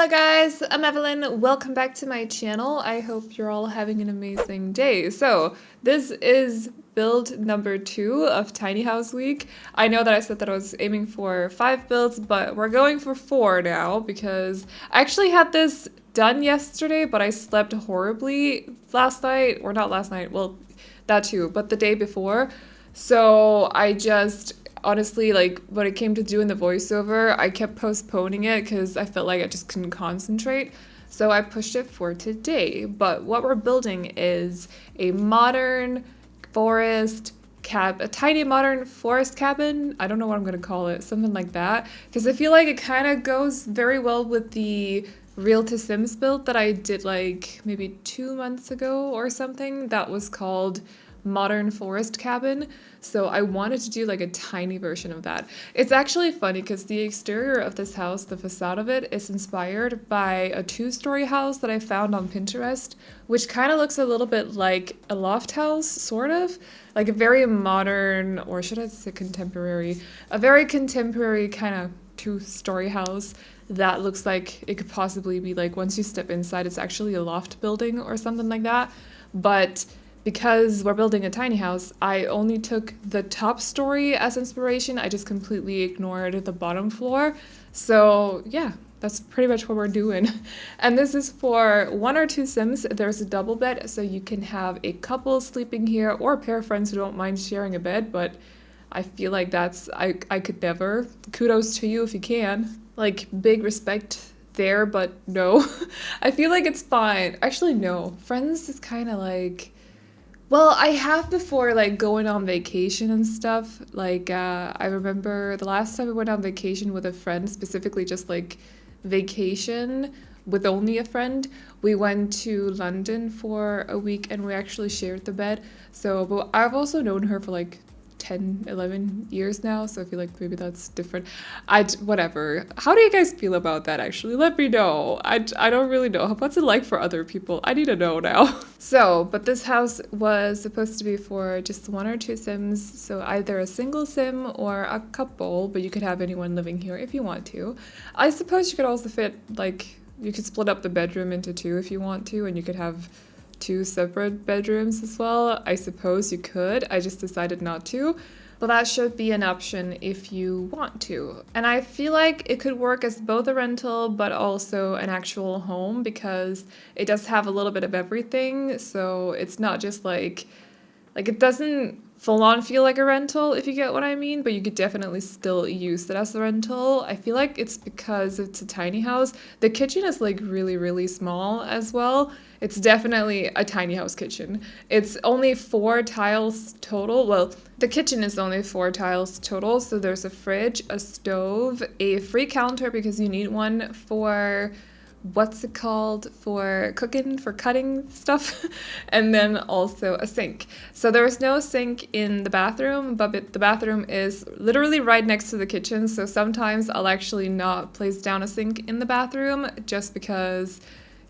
Hello guys, I'm Aveline. Welcome back to my channel. I hope you're all having an amazing day. So this is build number 2 of Tiny House Week. I know that I said that I was aiming for 5 builds, but we're going for 4 now because I actually had this done yesterday, but I slept horribly last night, or not last night, well, that too, but the day before. So I just honestly, like, when it came to doing the voiceover, I kept postponing it because I felt like I just couldn't concentrate. So I pushed it for today. But what we're building is a modern forest a tiny modern forest cabin. I don't know what I'm gonna call it, something like that. Because I feel like it kind of goes very well with the Real to Sims build that I did like maybe 2 months ago or something. That was called Modern Forest Cabin. So I wanted to do like a tiny version of that. It's actually funny because the exterior of this house, the facade of it, is inspired by a 2-story house that I found on Pinterest, which kind of looks a little bit like a loft house, sort of. Like a very modern, or should I say contemporary, a very contemporary kind of 2-story house that looks like it could possibly be like, once you step inside, it's actually a loft building or something like that. But because we're building a tiny house, I only took the top story as inspiration. I just completely ignored the bottom floor. So yeah, that's pretty much what we're doing. And this is for 1 or 2 Sims. There's a double bed, so you can have a couple sleeping here or a pair of friends who don't mind sharing a bed, but I feel like I could never. Kudos to you if you can. Like, big respect there, but no. I feel like it's fine. Actually, no. Friends is kind of like, well, I have before, like, going on vacation and stuff. Like, I remember the last time I went on vacation with a friend, specifically just, like, vacation with only a friend. We went to London for a week and we actually shared the bed. So, but I've also known her for, like, 10, 11 years now, so I feel like maybe that's different. Whatever. How do you guys feel about that, actually? Let me know. I don't really know. What's it like for other people? I need to know now. So, but this house was supposed to be for just 1 or 2 Sims, so either a single Sim or a couple, but you could have anyone living here if you want to. I suppose you could also fit, like, you could split up the bedroom into 2 if you want to, and you could have 2 separate bedrooms as well. I suppose you could. I just decided not to. But that should be an option if you want to. And I feel like it could work as both a rental but also an actual home because it does have a little bit of everything. So it's not just like it doesn't full on feel like a rental, if you get what I mean, but you could definitely still use it as a rental. I feel like it's because it's a tiny house. The kitchen is like really, really small as well. It's definitely a tiny house kitchen. It's only 4 tiles total. Well, the kitchen is only 4 tiles total. So there's a fridge, a stove, a free counter because you need one for what's it called, for cooking, for cutting stuff, and then also a sink. So there's no sink in the bathroom, but the bathroom is literally right next to the kitchen. So sometimes I'll actually not place down a sink in the bathroom just because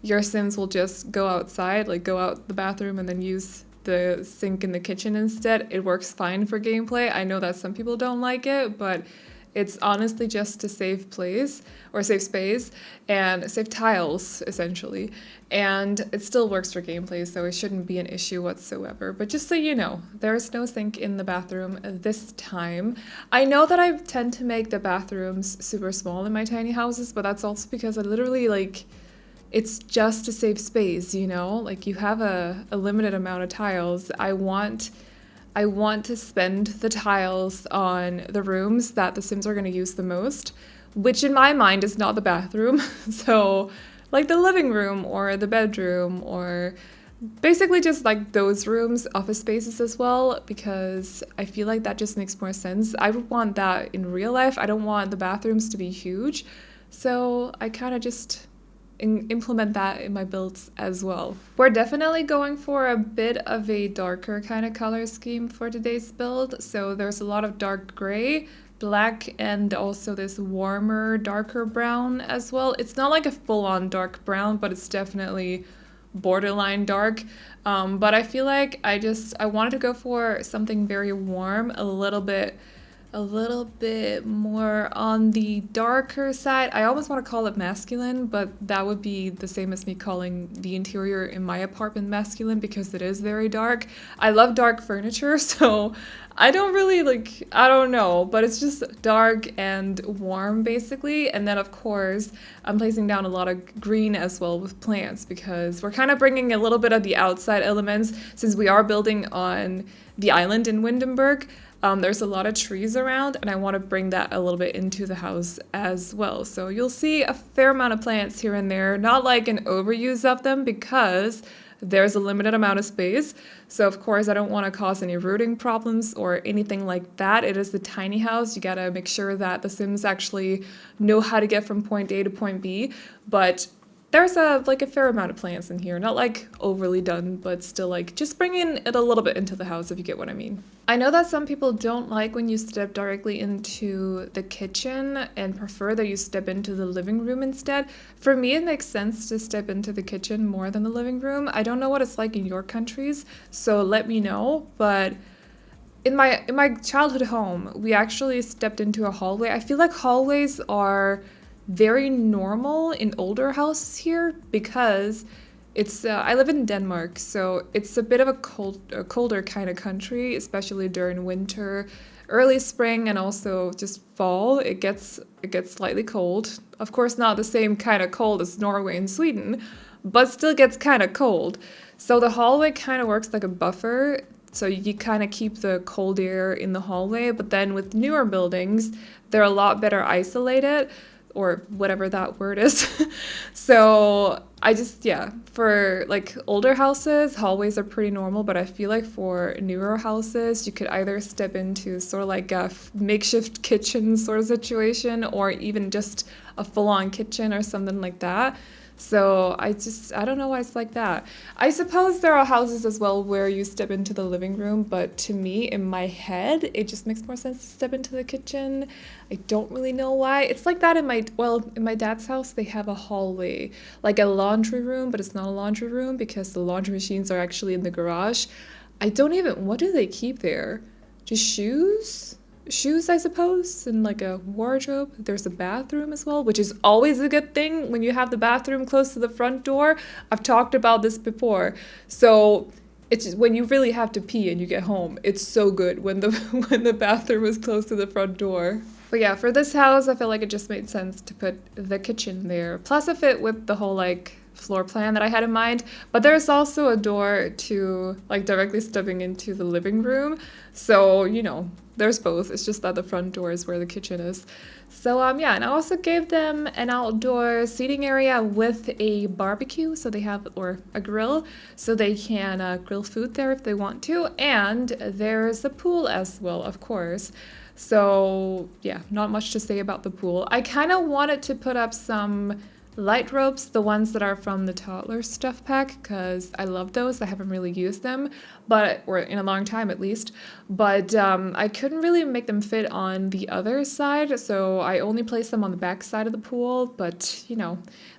your Sims will just go outside, like go out the bathroom and then use the sink in the kitchen instead. It works fine for gameplay. I know that some people don't like it, but it's honestly just to save place or save space and save tiles, essentially. And it still works for gameplay, so it shouldn't be an issue whatsoever. But just so you know, there's no sink in the bathroom this time. I know that I tend to make the bathrooms super small in my tiny houses, but that's also because I literally, like, it's just to save space, you know? Like, you have a limited amount of tiles. I want to spend the tiles on the rooms that the Sims are going to use the most, which in my mind is not the bathroom. So like the living room or the bedroom or basically just like those rooms, office spaces as well, because I feel like that just makes more sense. I would want that in real life. I don't want the bathrooms to be huge. So I kind of just implement that in my builds as well. We're definitely going for a bit of a darker kind of color scheme for today's build. So there's a lot of dark gray, black, and also this warmer, darker brown as well. It's not like a full-on dark brown, but it's definitely borderline dark. But I feel like I wanted to go for something very warm, a little bit a little bit more on the darker side. I almost want to call it masculine, but that would be the same as me calling the interior in my apartment masculine because it is very dark. I love dark furniture, so I don't really I don't know, but it's just dark and warm basically. And then of course, I'm placing down a lot of green as well with plants because we're kind of bringing a little bit of the outside elements since we are building on the island in Windenburg. There's a lot of trees around and I want to bring that a little bit into the house as well. So you'll see a fair amount of plants here and there, not like an overuse of them because there's a limited amount of space. So of course I don't want to cause any rooting problems or anything like that. It is a tiny house. You gotta make sure that the Sims actually know how to get from point A to point B. But there's a fair amount of plants in here. Not like overly done, but still just bringing it a little bit into the house if you get what I mean. I know that some people don't like when you step directly into the kitchen and prefer that you step into the living room instead. For me, it makes sense to step into the kitchen more than the living room. I don't know what it's like in your countries, so let me know. But in my childhood home, we actually stepped into a hallway. I feel like hallways are very normal in older houses here because it's I live in Denmark, so it's a bit of a colder kind of country, especially during winter, early spring, and also just fall. It gets slightly cold. Of course, not the same kind of cold as Norway and Sweden, but still gets kind of cold. So the hallway kind of works like a buffer. So you kind of keep the cold air in the hallway, but then with newer buildings, they're a lot better isolated, or whatever that word is. So for older houses, hallways are pretty normal, but I feel like for newer houses, you could either step into sort of like a makeshift kitchen sort of situation, or even just a full-on kitchen or something like that. So I don't know why it's like that. I suppose there are houses as well where you step into the living room, but to me, in my head, it just makes more sense to step into the kitchen. I don't really know why. It's like that in my dad's house, they have a hallway, like a laundry room, but it's not a laundry room because the laundry machines are actually in the garage. What do they keep there? Just shoes? Shoes, I suppose, and like a wardrobe. There's a bathroom as well, which is always a good thing when you have the bathroom close to the front door. I've talked about this before. So it's just when you really have to pee and you get home, it's so good when the bathroom is close to the front door. But yeah, for this house, I feel like it just made sense to put the kitchen there. Plus it fit with the whole floor plan that I had in mind. But there's also a door to directly stepping into the living room. So, there's both. It's just that the front door is where the kitchen is. So, and I also gave them an outdoor seating area with a barbecue, or a grill, so they can grill food there if they want to. And there's a pool as well, of course. So, yeah, not much to say about the pool. I kind of wanted to put up some light ropes, the ones that are from the toddler stuff pack, because I love those. I haven't really used them, or in a long time at least, but I couldn't really make them fit on the other side, so I only placed them on the back side of the pool, but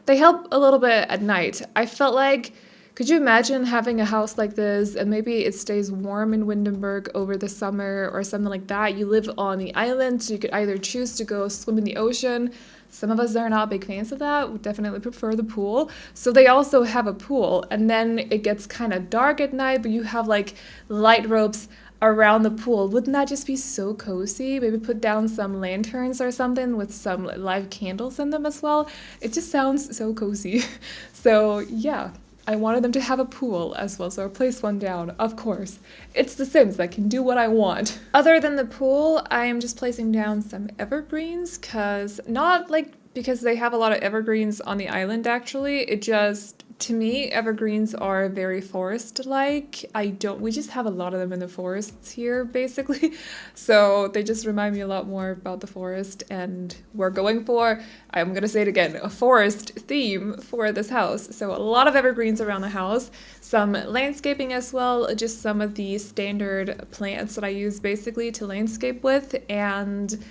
they help a little bit at night. I felt like, could you imagine having a house like this and maybe it stays warm in Windenburg over the summer or something like that? You live on the island, so you could either choose to go swim in the ocean. Some of us are not big fans of that. We definitely prefer the pool. So they also have a pool, and then it gets kind of dark at night, but you have light ropes around the pool. Wouldn't that just be so cozy? Maybe put down some lanterns or something with some live candles in them as well. It just sounds so cozy. So yeah, I wanted them to have a pool as well, so I placed one down, of course. It's The Sims, I can do what I want. Other than the pool, I am just placing down some evergreens, because they have a lot of evergreens on the island actually, it just, to me, evergreens are very forest-like. We just have a lot of them in the forests here, basically. So they just remind me a lot more about the forest, and we're going for, I'm gonna say it again, a forest theme for this house. So a lot of evergreens around the house, some landscaping as well, just some of the standard plants that I use basically to landscape with, and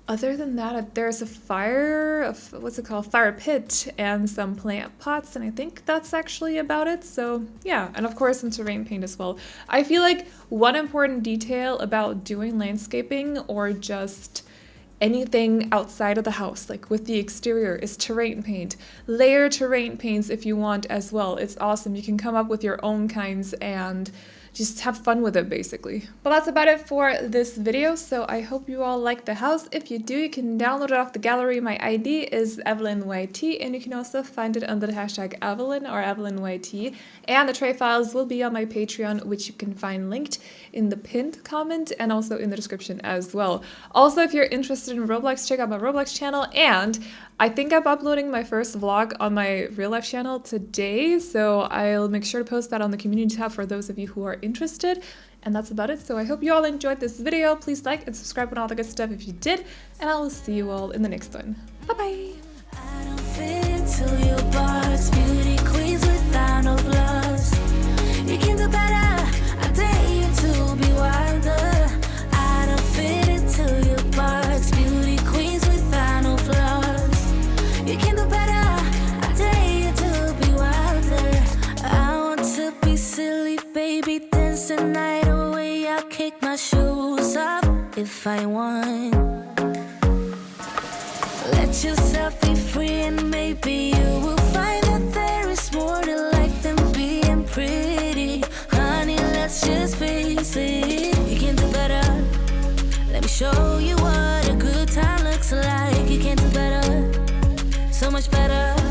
Other than that, there's a fire, what's it called? Fire pit and some plant pots, and I think that's actually about it. So yeah, and of course some terrain paint as well. I feel like one important detail about doing landscaping or just anything outside of the house, like with the exterior, is terrain paint. Layer terrain paints if you want as well. It's awesome. You can come up with your own kinds and just have fun with it, basically. But that's about it for this video, so I hope you all like the house. If you do, you can download it off the gallery. My ID is AvelineYT, and you can also find it under the hashtag Aveline or AvelineYT. And the tray files will be on my Patreon, which you can find linked in the pinned comment and also in the description as well. Also, if you're interested in Roblox, check out my Roblox channel, and I think I'm uploading my first vlog on my real life channel today, so I'll make sure to post that on the community tab for those of you who are interested. And that's about it. So I hope you all enjoyed this video. Please like and subscribe and all the good stuff if you did, and I will see you all in the next one. Bye bye. I don't fit into your box, beauty queens without no flaws. You can do better, I dare you to be wilder. I don't fit into your box, beauty queens without no flaws. You can do better, I dare you to be wilder. I want to be silly, baby, dance the night away. I'll kick my shoes off if I want. Let yourself be free, and maybe you will find that there is more to life than being pretty. Honey, let's just face it, you can do better. Let me show you what a good time looks like. You can do better, so much better.